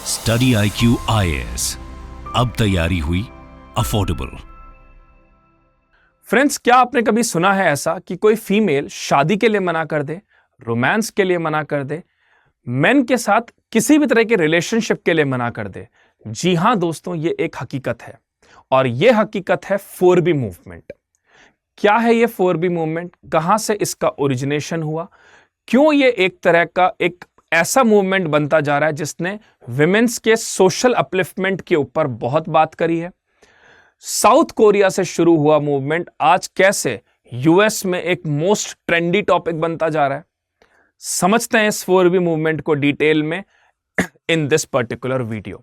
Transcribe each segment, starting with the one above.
Study IQ IAS, अब तैयारी हुई अफोर्डेबल। फ्रेंड्स, क्या आपने कभी सुना है ऐसा कि कोई फीमेल शादी के लिए मना कर दे, रोमांस के लिए मना कर दे, मेन के साथ किसी भी तरह के रिलेशनशिप के लिए मना कर दे? जी हां दोस्तों, ये एक हकीकत है और ये हकीकत है 4B मूवमेंट। क्या है ये 4B मूवमेंट? कहां से इसका ओरिजिनेशन हुआ? क्यों ये एक तरह का एक ऐसा मूवमेंट बनता जा रहा है जिसने विमेंस के सोशल अपलिफ्टमेंट के ऊपर बहुत बात करी है? साउथ कोरिया से शुरू हुआ मूवमेंट आज कैसे यूएस में एक मोस्ट ट्रेंडी टॉपिक बनता जा रहा है? समझते हैं इस 4B मूवमेंट को डिटेल में इन दिस पर्टिकुलर वीडियो।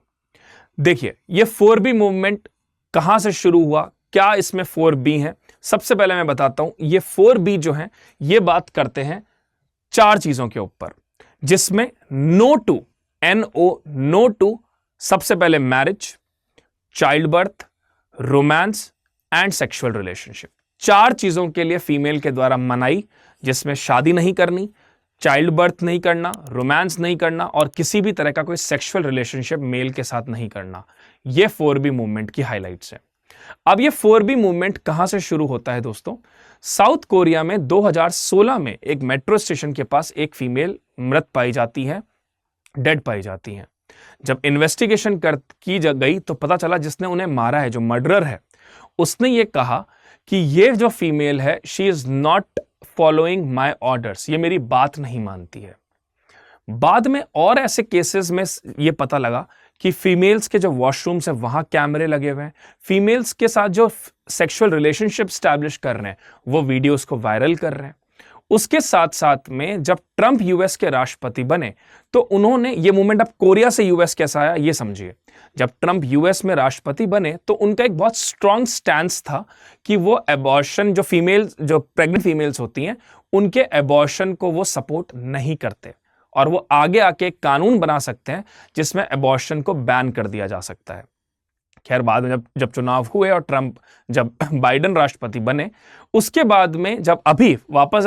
देखिए, ये 4B मूवमेंट कहां से शुरू हुआ, क्या इसमें 4B है? सबसे पहले मैं बताता हूं, ये 4B जो है ये बात करते हैं 4 चीजों के ऊपर, जिसमें नो टू, नो टू, सबसे पहले marriage, child birth, romance and sexual relationship. 4 चीजों के लिए फीमेल के द्वारा मनाई, जिसमें शादी नहीं करनी, चाइल्ड बर्थ नहीं करना, रोमांस नहीं करना और किसी भी तरह का कोई सेक्सुअल रिलेशनशिप मेल के साथ नहीं करना। यह 4B मूवमेंट की हाइलाइट्स है। अब यह 4B मूवमेंट कहां से शुरू होता है दोस्तों? साउथ कोरिया में 2016 में एक मेट्रो स्टेशन के पास एक फीमेल मृत पाई जाती है, डेड पाई जाती है। जब इन्वेस्टिगेशन की गई तो पता चला जिसने उन्हें मारा है, जो मर्डरर है, उसने ये कहा कि ये जो फीमेल है, she is not following my orders, ये मेरी बात नहीं मानती है। बाद में और ऐसे केसेस में ये पता लगा कि फीमेल्स के जो वॉशरूम्स हैं वहां कैमरे लगे हुए हैं, फीमेल्स के साथ जो सेक्सुअल रिलेशनशिप स्टैब्लिश कर रहे हैं वो वीडियोस को वायरल कर रहे हैं। उसके साथ साथ में जब ट्रंप यूएस के राष्ट्रपति बने तो उन्होंने ये मूवमेंट, अब कोरिया से यूएस कैसा आया ये समझिए। जब ट्रंप यूएस में राष्ट्रपति बने तो उनका एक बहुत स्ट्रांग स्टैंस था कि वो अबॉर्शन, जो प्रेग्नेंट फीमेल्स होती हैं उनके अबॉर्शन को वो सपोर्ट नहीं करते और वो आगे आके एक कानून बना सकते हैं जिसमें अबॉर्शन को बैन कर दिया जा सकता है। खैर, बाद में जब चुनाव हुए और जब बाइडेन राष्ट्रपति बने, उसके बाद में जब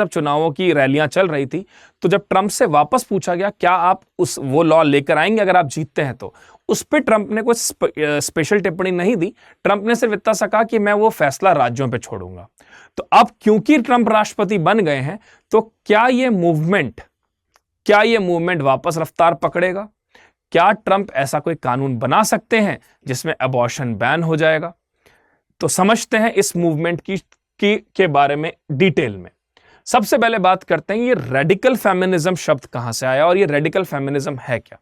चुनावों की रैलियां चल रही थी, तो जब ट्रंप से वापस पूछा गया क्या आप वो लॉ लेकर आएंगे अगर आप जीतते हैं, तो उस पर ट्रंप ने कोई स्पेशल टिप्पणी नहीं दी। ट्रंप ने सिर्फ इतना सा कहा कि मैं वो फैसला राज्यों पे छोड़ूंगा। तो अब क्योंकि ट्रंप राष्ट्रपति बन गए हैं, तो क्या ये मूवमेंट वापस रफ्तार पकड़ेगा? क्या ट्रंप ऐसा कोई कानून बना सकते हैं जिसमें अबॉर्शन बैन हो जाएगा? तो समझते हैं इस मूवमेंट के बारे में डिटेल में। सबसे पहले बात करते हैं ये रेडिकल फेमिनिज्म शब्द कहां से आया और ये रेडिकल फेमिनिज्म है क्या?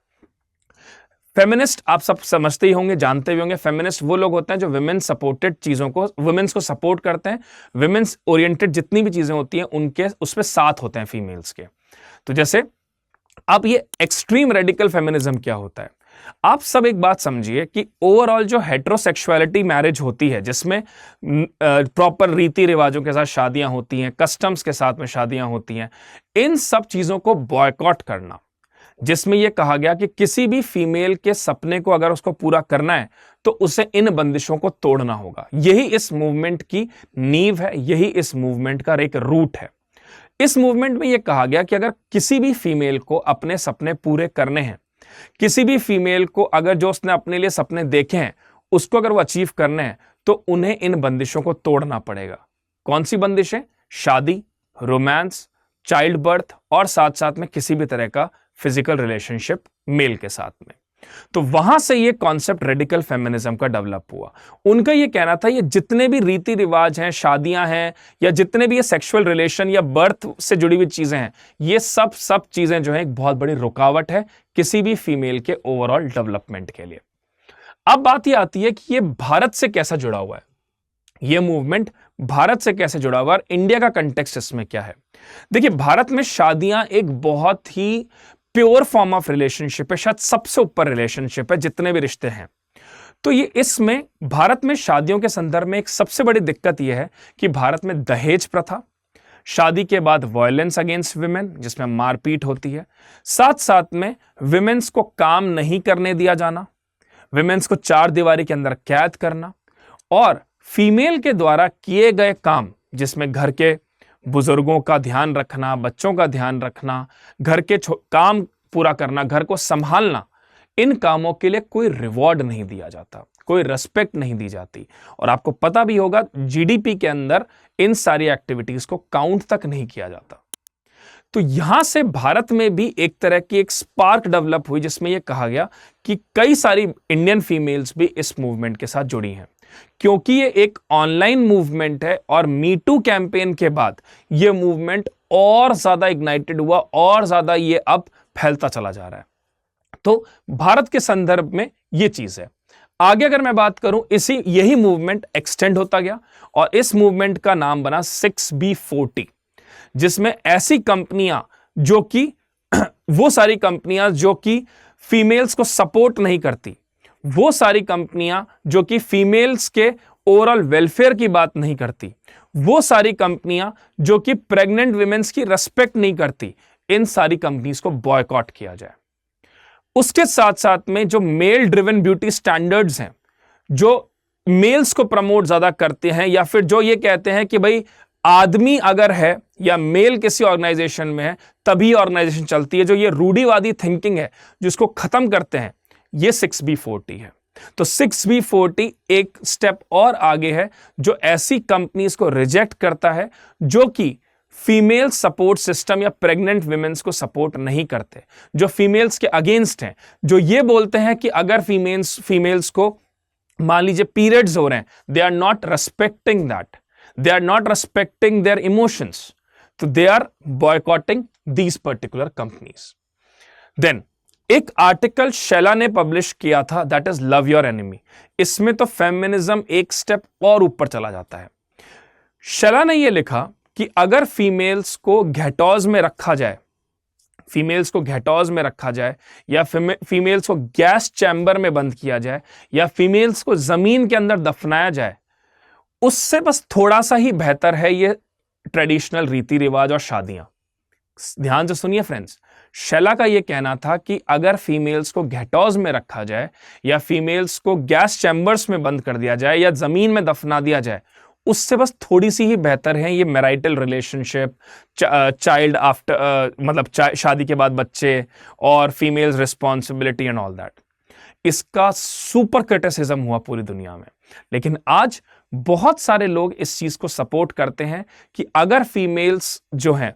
फेमिनिस्ट आप सब समझते ही होंगे, जानते भी होंगे। फेमिनिस्ट वो लोग होते हैं जो विमेन्स सपोर्टेड चीजों को, विमेन्स को सपोर्ट करते हैं, विमेन्स ओरिएंटेड जितनी भी चीजें होती हैं उनके उसमें साथ होते हैं फीमेल्स के। तो जैसे अब ये एक्सट्रीम रेडिकल फेमिनिज्म क्या होता है? आप सब एक बात समझिए कि ओवरऑल जो हेटेरोसेक्सुअलिटी मैरिज होती है, जिसमें प्रॉपर रीति रिवाजों के साथ शादियां होती हैं, कस्टम्स के साथ में शादियां होती हैं, इन सब चीजों को बॉयकॉट करना, जिसमें यह कहा गया कि किसी भी फीमेल के सपने को अगर उसको पूरा करना है तो उसे इन बंदिशों को तोड़ना होगा। यही इस मूवमेंट की नींव है, यही इस मूवमेंट का एक रूट है। इस मूवमेंट में यह कहा गया कि अगर किसी भी फीमेल को अपने सपने पूरे करने हैं, किसी भी फीमेल को अगर जो उसने अपने लिए सपने देखे हैं उसको अगर वो अचीव करने हैं, तो उन्हें इन बंदिशों को तोड़ना पड़ेगा। कौन सी बंदिशें? शादी, रोमांस, चाइल्ड बर्थ और साथ साथ में किसी भी तरह का फिजिकल रिलेशनशिप मेल के साथ में। तो वहां से ये कॉन्सेप्ट रेडिकल फेमिनिज्म का डेवलप हुआ। उनका ये कहना था ये जितने भी रीति रिवाज हैं, शादियां हैं, या जितने भी ये सेक्सुअल रिलेशन या बर्थ से जुड़ी हुई चीजें हैं, ये सब चीजें जो है एक बहुत बड़ी रुकावट है किसी भी फीमेल के ओवरऑल डेवलपमेंट के लिए। अब बात ये आती है कि ये भारत से कैसा जुड़ा हुआ है, ये मूवमेंट भारत से कैसे जुड़ा हुआ और इंडिया का कंटेक्स्ट इसमें क्या है? देखिए, भारत में शादियां एक बहुत ही प्योर फॉर्म ऑफ रिलेशनशिप है, शायद सबसे ऊपर रिलेशनशिप है जितने भी रिश्ते हैं। तो ये इसमें भारत में शादियों के संदर्भ में एक सबसे बड़ी दिक्कत यह है कि भारत में दहेज प्रथा, शादी के बाद वायलेंस अगेंस्ट विमेन जिसमें मारपीट होती है, साथ साथ में विमेन्स को काम नहीं करने दिया जाना, विमेन्स को 4 दीवारी के अंदर कैद करना और फीमेल के द्वारा किए गए काम जिसमें घर के बुजुर्गों का ध्यान रखना, बच्चों का ध्यान रखना, घर के काम पूरा करना, घर को संभालना, इन कामों के लिए कोई रिवॉर्ड नहीं दिया जाता, कोई रेस्पेक्ट नहीं दी जाती। और आपको पता भी होगा जीडीपी के अंदर इन सारी एक्टिविटीज को काउंट तक नहीं किया जाता। तो यहां से भारत में भी एक तरह की एक स्पार्क डेवलप हुई, जिसमें यह कहा गया कि कई सारी इंडियन फीमेल्स भी इस मूवमेंट के साथ जुड़ी हैं, क्योंकि ये एक ऑनलाइन मूवमेंट है। और मी टू कैंपेन के बाद ये मूवमेंट और ज्यादा इग्नाइटेड हुआ और ज्यादा ये अब फैलता चला जा रहा है। तो भारत के संदर्भ में ये चीज है। आगे अगर मैं बात करूं, यही मूवमेंट एक्सटेंड होता गया और इस मूवमेंट का नाम बना 6B40, जिसमें ऐसी कंपनियां जो कि वो सारी कंपनियां जो कि फीमेल्स को सपोर्ट नहीं करती, वो सारी कंपनियां जो कि फीमेल्स के ओवरऑल वेलफेयर की बात नहीं करती, वो सारी कंपनियां जो कि प्रेग्नेंट विमेंस की रेस्पेक्ट नहीं करती, इन सारी कंपनीज को बॉयकॉट किया जाए। उसके साथ साथ में जो मेल ड्रिवन ब्यूटी स्टैंडर्ड्स हैं, जो मेल्स को प्रमोट ज्यादा करते हैं, या फिर जो ये कहते हैं कि भाई आदमी अगर है या मेल किसी ऑर्गेनाइजेशन में है तभी ऑर्गेनाइजेशन चलती है, जो ये रूढ़िवादी थिंकिंग है जिसको खत्म करते हैं, ये 6B40 है। तो 6B40 एक स्टेप और आगे है, जो ऐसी कंपनीज को रिजेक्ट करता है जो कि फीमेल सपोर्ट सिस्टम या प्रेग्नेंट विमेंस को सपोर्ट नहीं करते, जो फीमेल्स के अगेंस्ट हैं, जो ये बोलते हैं कि अगर फीमेल्स को मान लीजिए पीरियड्स हो रहे हैं, they are not respecting that, they are not respecting their emotions, so they are boycotting these particular companies. Then एक आर्टिकल शैला ने पब्लिश किया था, that is love your enemy. इसमें तो फेमिनिज्म एक स्टेप और ऊपर चला जाता है। शैला ने यह लिखा कि अगर फीमेल्स को घेटोज में रखा जाए, या फीमेल्स को गैस चैम्बर में बंद किया जाए, या फीमेल्स को जमीन के अंदर दफनाया जाए, उससे बस थोड़ा सा ही बेहतर है ये ट्रेडिशनल रीति रिवाज और शादियां। ध्यान से सुनिए फ्रेंड्स, शैला का यह कहना था कि अगर फीमेल्स को घेटोज में रखा जाए, या फीमेल्स को गैस चैम्बर्स में बंद कर दिया जाए, या जमीन में दफना दिया जाए, उससे बस थोड़ी सी ही बेहतर है ये मैरिटल रिलेशनशिप, चाइल्ड आफ्टर मतलब शादी के बाद बच्चे, और females responsibility and all that. इसका सुपर क्रिटिसिज्म हुआ पूरी दुनिया में। लेकिन आज बहुत सारे लोग इस चीज को सपोर्ट करते हैं कि अगर फीमेल्स जो हैं,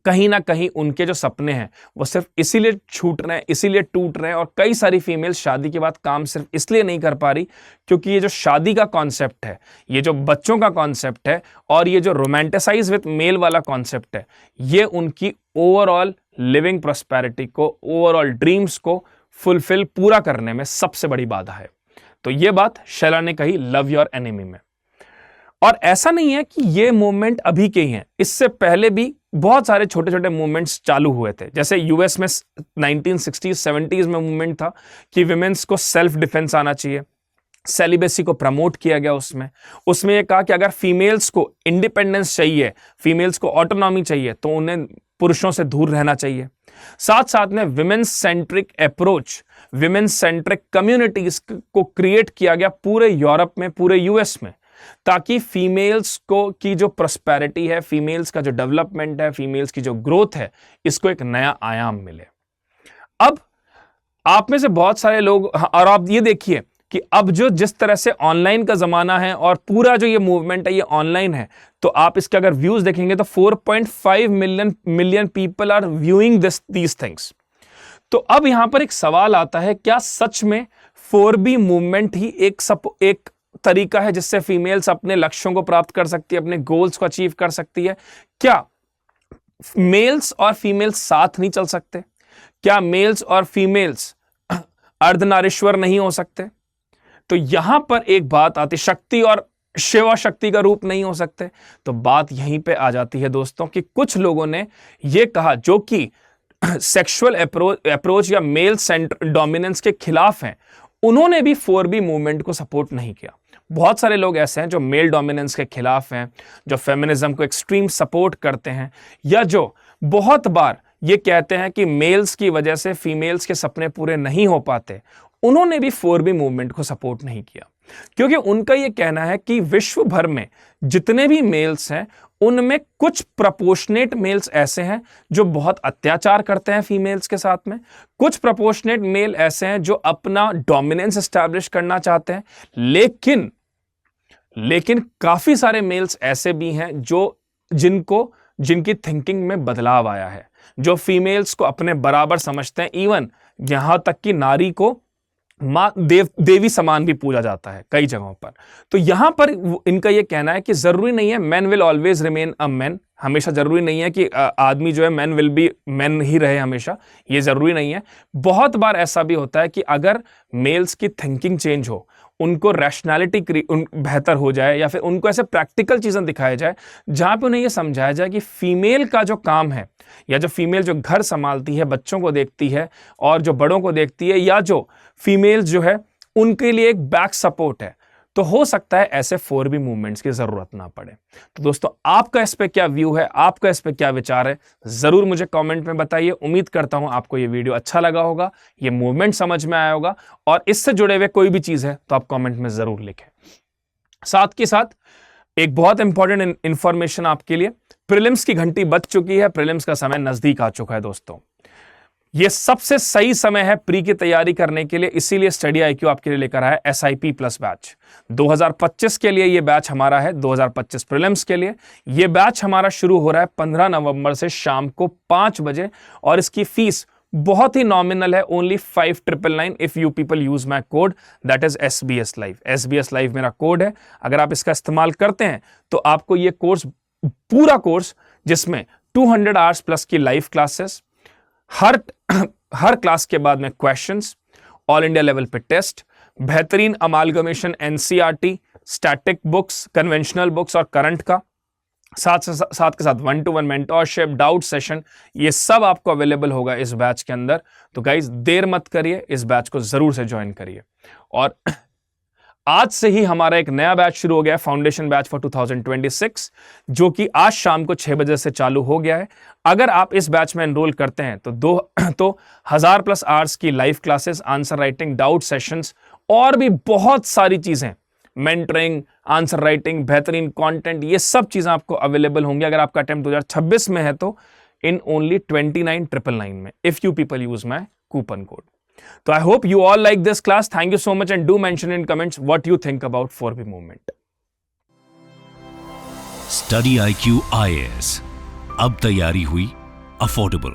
कहीं ना कहीं उनके जो सपने हैं वो सिर्फ इसीलिए छूट रहे हैं, इसीलिए टूट रहे हैं, और कई सारी फीमेल्स शादी के बाद काम सिर्फ इसलिए नहीं कर पा रही क्योंकि ये जो शादी का कॉन्सेप्ट है, ये जो बच्चों का कॉन्सेप्ट है, और ये जो रोमांटिसाइज विद मेल वाला कॉन्सेप्ट है, ये उनकी ओवरऑल लिविंग प्रॉस्पेरिटी को, ओवरऑल ड्रीम्स को फुलफिल पूरा करने में सबसे बड़ी बाधा है। तो ये बात शैला ने कही लव योर एनिमी में। और ऐसा नहीं है कि ये मूवमेंट अभी के ही हैं, इससे पहले भी बहुत सारे छोटे छोटे मूवमेंट्स चालू हुए थे। जैसे यूएस में 1960s 70s में मूवमेंट था कि विमेंस को सेल्फ डिफेंस आना चाहिए, सेलिबेसी को प्रमोट किया गया। उसमें यह कहा कि अगर फीमेल्स को इंडिपेंडेंस चाहिए, फीमेल्स को ऑटोनॉमी चाहिए, तो उन्हें पुरुषों से दूर रहना चाहिए। साथ साथ में women's centric approach, women's centric communities को क्रिएट किया गया पूरे यूरोप में, पूरे यूएस में, ताकि फीमेल्स को की जो प्रॉस्पेरिटी है, फीमेल्स का जो डेवलपमेंट है, फीमेल्स की जो ग्रोथ है, इसको एक नया आयाम मिले। अब आप में से बहुत सारे लोग, और आप ये देखिए कि अब जो जिस तरह से ऑनलाइन का जमाना है और पूरा जो ये मूवमेंट है ये ऑनलाइन है, तो आप इसके अगर व्यूज देखेंगे तो 4.5 million people are viewing these things. तो अब यहां पर एक सवाल आता है, क्या सच में 4B मूवमेंट ही एक तरीका है जिससे फीमेल्स अपने लक्ष्यों को प्राप्त कर सकती है, अपने गोल्स को अचीव कर सकती है? क्या मेल्स और फीमेल्स साथ नहीं चल सकते? क्या मेल्स और फीमेल्स अर्धनारीश्वर नहीं हो सकते? तो यहां पर एक बात आती, शक्ति और शिवा शक्ति का रूप नहीं हो सकते? तो बात यहीं पे आ जाती है दोस्तों कि कुछ लोगों ने यह कहा, जो कि सेक्सुअल अप्रोच या मेल डोमिनेंस के खिलाफ हैं, उन्होंने भी 4B मूवमेंट को सपोर्ट नहीं किया। बहुत सारे लोग ऐसे हैं जो मेल डोमिनेंस के खिलाफ हैं, जो फेमिनिज्म को एक्सट्रीम सपोर्ट करते हैं, या जो बहुत बार ये कहते हैं कि मेल्स की वजह से फीमेल्स के सपने पूरे नहीं हो पाते। उन्होंने भी 4B मूवमेंट को सपोर्ट नहीं किया। क्योंकि उनका यह कहना है कि विश्व भर में जितने भी मेल्स हैं उनमें कुछ प्रपोर्शनेट मेल्स ऐसे हैं जो बहुत अत्याचार करते हैं फीमेल्स के साथ में, कुछ प्रपोर्शनेट मेल ऐसे हैं जो अपना डोमिनेंस एस्टैब्लिश करना चाहते हैं, लेकिन काफी सारे मेल्स ऐसे भी हैं जिनकी थिंकिंग में बदलाव आया है, जो फीमेल्स को अपने बराबर समझते हैं। इवन यहां तक कि नारी को मां देवी समान भी पूजा जाता है कई जगहों पर। तो यहां पर इनका यह कहना है कि जरूरी नहीं है man will always remain a man, हमेशा जरूरी नहीं है कि आदमी जो है मैन विल बी मैन ही रहे हमेशा, ये जरूरी नहीं है। बहुत बार ऐसा भी होता है कि अगर मेल्स की थिंकिंग चेंज हो, उनको रैशनैलिटी बेहतर हो जाए, या फिर उनको ऐसे प्रैक्टिकल चीजें दिखाया जाए जहां पे उन्हें यह समझाया जाए कि फीमेल का जो काम है, या जो फीमेल जो घर संभालती है, बच्चों को देखती है और जो बड़ों को देखती है, या जो फीमेल जो है उनके लिए एक बैक सपोर्ट है, तो हो सकता है ऐसे 4B मूवमेंट्स की जरूरत ना पड़े। तो दोस्तों, आपका इस पे क्या व्यू है, आपका इस पे क्या विचार है, जरूर मुझे कमेंट में बताइए। उम्मीद करता हूं आपको ये वीडियो अच्छा लगा होगा, ये मूवमेंट समझ में आया होगा, और इससे जुड़े हुए कोई भी चीज है तो आप कमेंट में जरूर लिखें। साथ के साथ एक बहुत इंपॉर्टेंट इंफॉर्मेशन आपके लिए, प्रीलिम्स की घंटी बज चुकी है, प्रीलिम्स का समय नजदीक आ चुका है दोस्तों। यह सबसे सही समय है प्री की तैयारी करने के लिए, इसीलिए स्टडी IQ आपके लिए लेकर आया है SIP प्लस बैच 2025 के लिए। यह बैच हमारा है 2025 प्रीलिम्स के लिए। यह बैच हमारा शुरू हो रहा है 15 नवंबर से शाम को 5 बजे, और इसकी फीस बहुत ही नॉमिनल है, only 5999 if you people use my code, that is SBS Live। SBS Live मेरा कोड है, अगर आप इसका इस्तेमाल करते हैं तो आपको यह कोर्स, पूरा कोर्स जिसमें 200 आवर्स प्लस की लाइव क्लासेस, हर क्लास के बाद में क्वेश्चंस, ऑल इंडिया लेवल पे टेस्ट, बेहतरीन amalgamation NCERT, static books, conventional books और करंट का, साथ के साथ 1-to-1 मेंटरशिप, डाउट सेशन, ये सब आपको अवेलेबल होगा इस बैच के अंदर। तो गाइज, देर मत करिए, इस बैच को जरूर से ज्वाइन करिए। और आज से ही हमारा एक नया बैच शुरू हो गया है, फाउंडेशन बैच फॉर 2026, जो कि आज शाम को 6 बजे से चालू हो गया है। अगर आप इस बैच में एनरोल करते हैं तो 1000+ आवर्स की live classes, answer writing, doubt sessions और भी बहुत सारी चीजें, मेंटरिंग, आंसर राइटिंग, बेहतरीन कंटेंट, ये सब चीजें आपको अवेलेबल होंगी। अगर आपका अटेम्प्ट 2026 में है तो इन ओनली 29,999 में, if you people use my coupon code. So I hope you all like this class. Thank you so much, and do mention in comments what you think about 4B movement. Study IQ IAS, अब तैयारी हुई affordable.